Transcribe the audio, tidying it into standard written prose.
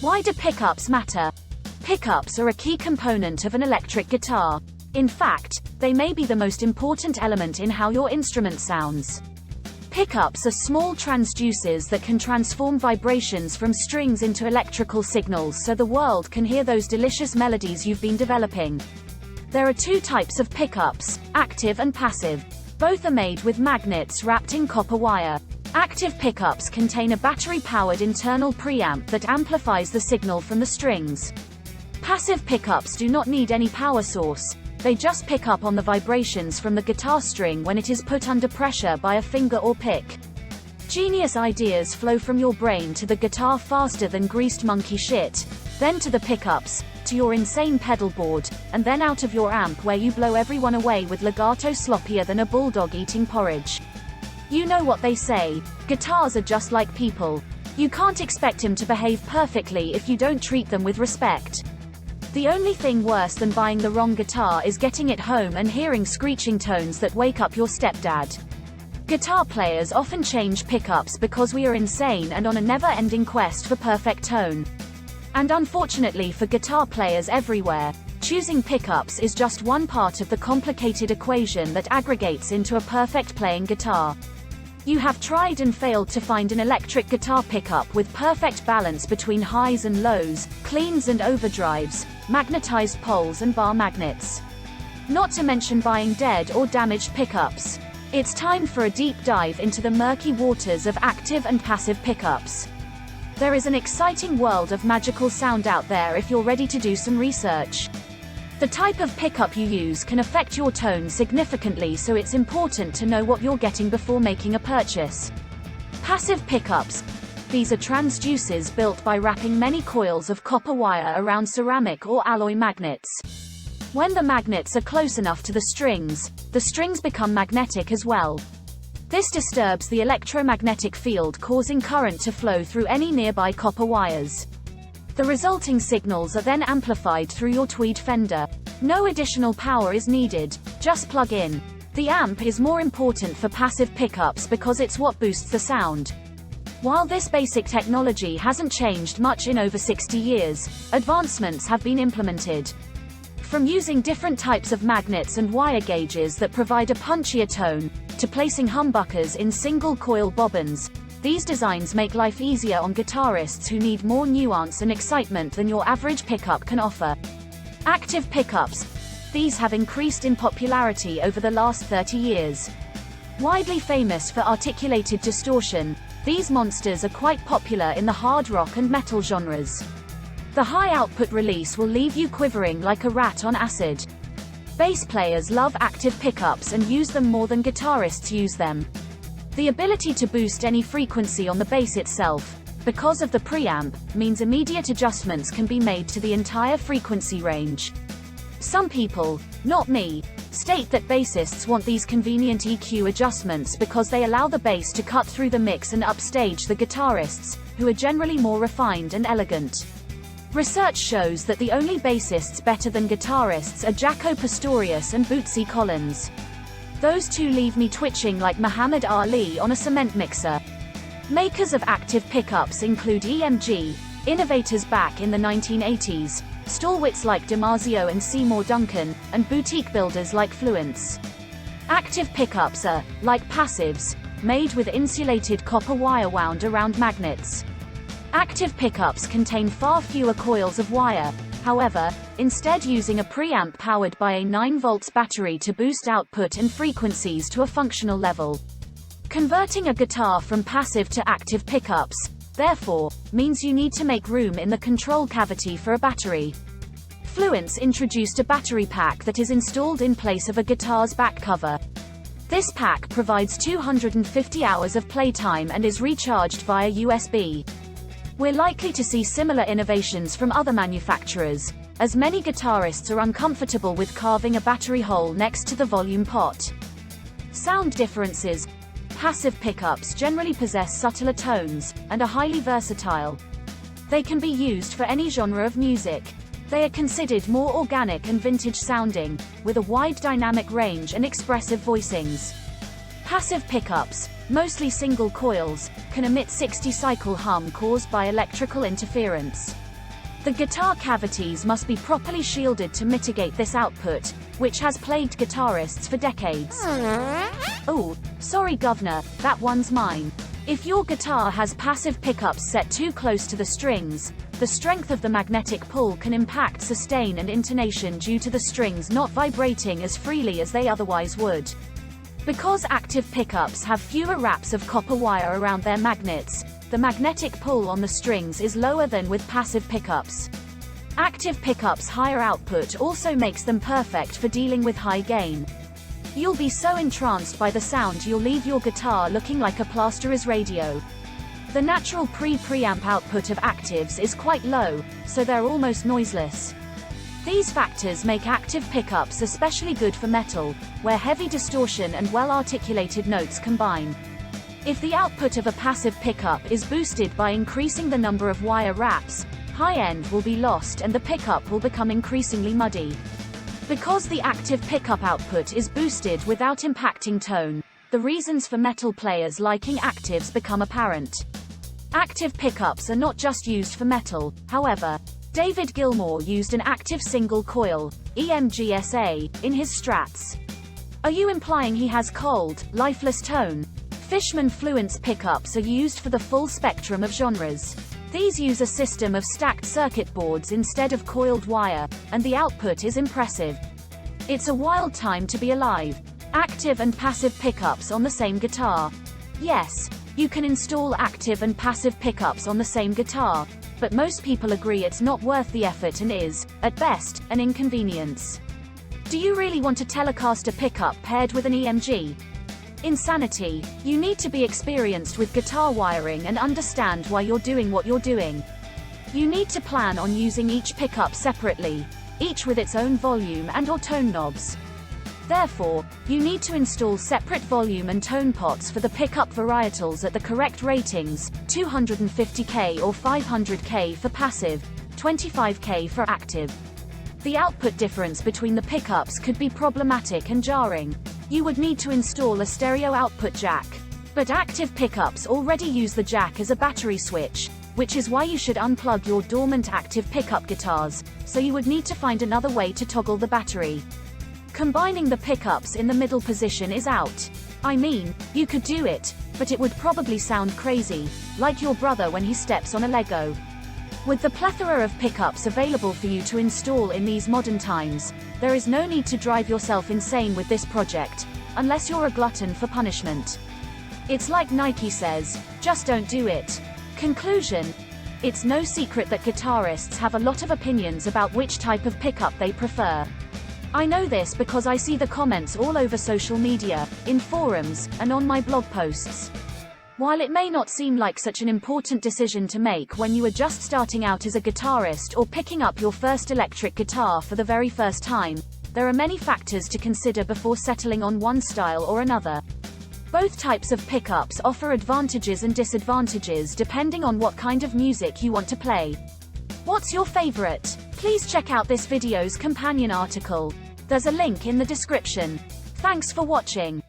Why do pickups matter? Pickups are a key component of an electric guitar. In fact, they may be the most important element in how your instrument sounds. Pickups are small transducers that can transform vibrations from strings into electrical signals so the world can hear those delicious melodies you've been developing. There are two types of pickups, active and passive. Both are made with magnets wrapped in copper wire. Active pickups contain a battery-powered internal preamp that amplifies the signal from the strings. Passive pickups do not need any power source. They just pick up on the vibrations from the guitar string when it is put under pressure by a finger or pick. Genius ideas flow from your brain to the guitar faster than greased monkey shit, then to the pickups, to your insane pedal board, and then out of your amp where you blow everyone away with legato sloppier than a bulldog eating porridge. You know what they say, guitars are just like people. You can't expect him to behave perfectly if you don't treat them with respect. The only thing worse than buying the wrong guitar is getting it home and hearing screeching tones that wake up your stepdad. Guitar players often change pickups because we are insane and on a never-ending quest for perfect tone. And unfortunately for guitar players everywhere, choosing pickups is just one part of the complicated equation that aggregates into a perfect playing guitar. You have tried and failed to find an electric guitar pickup with perfect balance between highs and lows, cleans and overdrives, magnetized poles and bar magnets. Not to mention buying dead or damaged pickups. It's time for a deep dive into the murky waters of active and passive pickups. There is an exciting world of magical sound out there if you're ready to do some research. The type of pickup you use can affect your tone significantly, so it's important to know what you're getting before making a purchase. Passive pickups. These are transducers built by wrapping many coils of copper wire around ceramic or alloy magnets. When the magnets are close enough to the strings become magnetic as well. This disturbs the electromagnetic field, causing current to flow through any nearby copper wires. The resulting signals are then amplified through your tweed Fender. No additional power is needed, just plug in. The amp is more important for passive pickups because it's what boosts the sound. While this basic technology hasn't changed much in over 60 years, advancements have been implemented. From using different types of magnets and wire gauges that provide a punchier tone, to placing humbuckers in single-coil bobbins, these designs make life easier on guitarists who need more nuance and excitement than your average pickup can offer. Active pickups. These have increased in popularity over the last 30 years. Widely famous for articulated distortion, these monsters are quite popular in the hard rock and metal genres. The high output release will leave you quivering like a rat on acid. Bass players love active pickups and use them more than guitarists use them. The ability to boost any frequency on the bass itself, because of the preamp, means immediate adjustments can be made to the entire frequency range. Some people, not me, state that bassists want these convenient EQ adjustments because they allow the bass to cut through the mix and upstage the guitarists, who are generally more refined and elegant. Research shows that the only bassists better than guitarists are Jaco Pastorius and Bootsy Collins. Those two leave me twitching like Muhammad Ali on a cement mixer. Makers of active pickups include EMG, innovators back in the 1980s, stalwarts like DiMarzio and Seymour Duncan, and boutique builders like Fluence. Active pickups are, like passives, made with insulated copper wire wound around magnets. Active pickups contain far fewer coils of wire, however, instead using a preamp powered by a 9V battery to boost output and frequencies to a functional level. Converting a guitar from passive to active pickups, therefore, means you need to make room in the control cavity for a battery. Fluence introduced a battery pack that is installed in place of a guitar's back cover. This pack provides 250 hours of playtime and is recharged via USB. We're likely to see similar innovations from other manufacturers, as many guitarists are uncomfortable with carving a battery hole next to the volume pot. Sound differences. Passive pickups generally possess subtler tones, and are highly versatile. They can be used for any genre of music. They are considered more organic and vintage sounding, with a wide dynamic range and expressive voicings. Passive pickups, mostly single coils, can emit 60-cycle hum caused by electrical interference. The guitar cavities must be properly shielded to mitigate this output, which has plagued guitarists for decades. Oh, sorry governor, that one's mine. If your guitar has passive pickups set too close to the strings, the strength of the magnetic pull can impact sustain and intonation due to the strings not vibrating as freely as they otherwise would. Because active pickups have fewer wraps of copper wire around their magnets, the magnetic pull on the strings is lower than with passive pickups. Active pickups' higher output also makes them perfect for dealing with high gain. You'll be so entranced by the sound you'll leave your guitar looking like a plasterer's radio. The natural preamp output of actives is quite low, so they're almost noiseless. These factors make active pickups especially good for metal, where heavy distortion and well-articulated notes combine. If the output of a passive pickup is boosted by increasing the number of wire wraps, high end will be lost and the pickup will become increasingly muddy. Because the active pickup output is boosted without impacting tone, the reasons for metal players liking actives become apparent. Active pickups are not just used for metal, however. David Gilmour used an active single coil, EMG-SA, in his Strats. Are you implying he has cold, lifeless tone? Fishman Fluence pickups are used for the full spectrum of genres. These use a system of stacked circuit boards instead of coiled wire, and the output is impressive. It's a wild time to be alive. Active and passive pickups on the same guitar. Yes, you can install active and passive pickups on the same guitar, but most people agree it's not worth the effort and is, at best, an inconvenience. Do you really want a Telecaster pickup paired with an EMG? Insanity. You need to be experienced with guitar wiring and understand why you're doing what you're doing. You need to plan on using each pickup separately, each with its own volume and/or tone knobs. Therefore, you need to install separate volume and tone pots for the pickup varietals at the correct ratings, 250K or 500K for passive, 25K for active. The output difference between the pickups could be problematic and jarring. You would need to install a stereo output jack. But active pickups already use the jack as a battery switch, which is why you should unplug your dormant active pickup guitars, so you would need to find another way to toggle the battery. Combining the pickups in the middle position is out. I mean, you could do it, but it would probably sound crazy, like your brother when he steps on a Lego. With the plethora of pickups available for you to install in these modern times, there is no need to drive yourself insane with this project, unless you're a glutton for punishment. It's like Nike says, just don't do it. Conclusion: it's no secret that guitarists have a lot of opinions about which type of pickup they prefer. I know this because I see the comments all over social media, in forums, and on my blog posts. While it may not seem like such an important decision to make when you are just starting out as a guitarist or picking up your first electric guitar for the very first time, there are many factors to consider before settling on one style or another. Both types of pickups offer advantages and disadvantages depending on what kind of music you want to play. What's your favorite? Please check out this video's companion article. There's a link in the description. Thanks for watching.